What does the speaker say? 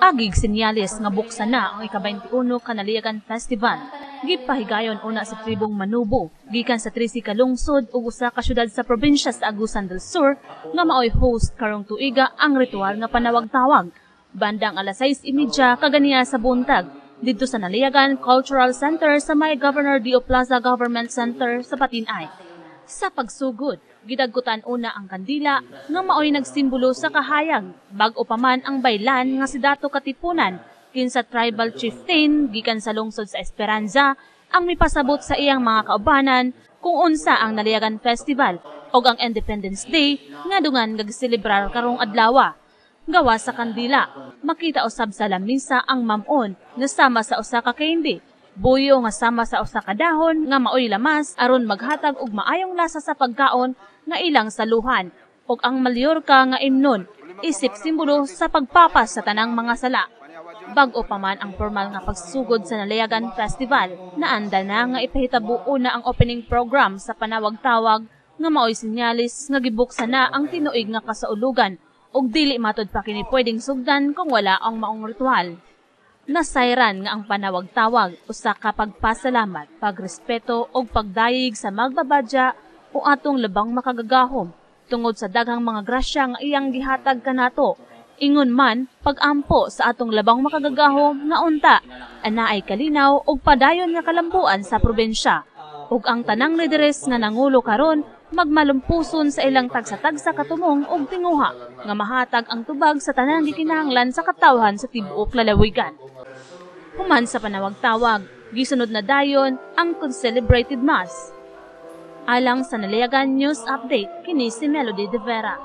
Agig senyales nga buksan na ang ika-21 Kanaliagan Festival. Gipahigayon una sa tribong Manubo, gikan sa 13 ka lungsod ug usa ka syudad sa probinsya sa Agusan del Sur nga maoy host karong tuiga ang ritual nga panawag-tawag. Bandang alas 6:30 kaganiya sa buntag didto sa Naliagan Cultural Center sa may Governor Dio Plaza Government Center sa Patinay. Sa pagsugod, gidagkutan una ang kandila nga maoy nagsimbolo sa kahayag, bag-o pa man ang baylan nga si Dato Katipunan kinsa tribal chieftain gikan sa lungsod sa Esperanza ang mipasabot sa iyang mga kaubanan kung unsa ang Naliagan Festival ug ang Independence Day nga dungan gagselebrar karong adlaw. Gawa sa kandila, makita usab sa lamisa ang mamon nga sama sa usa ka candy. Buyo nga sama sa usa ka dahon nga maoy lamas aron maghatag og maayong lasa sa pagkaon nga ilang saluhan ug ang malyorka nga imnon isip simbolo sa pagpapas sa tanang mga sala. Bag-o pa man ang formal nga pagsugod sa Naliagan Festival, naanda na nga ipahitabo na ang opening program sa panawag-tawag nga maoy sinyalis nga gibuksan na ang tinuig nga kasaulugan ug dili matud pa kini pwedeng sugdan kung wala ang maong ritual. Nasayran nga ang panawag-tawag usa ka pagpasalamat, pagrespeto ug pagdayeg sa magbabadya o atong labang makagagahom tungod sa daghang mga grasya nga iyang gihatag kanato. Ingon man pagampo sa atong labang makagagahom nga unta anaay kalinaw ug padayon nga kalambuan sa probensya. Ug ang tanang lideres nga nangulo karon magmalumpuson sa ilang tagsa-tagsa katumong ug tinguha nga mahatag ang tubag sa tanang gikinahanglan sa katawhan sa tibuok lalawigan. Human sa panawag-tawag, gisunod na dayon ang celebrated mass. Alang sa Naliagan News Update, kini si Melody De Vera.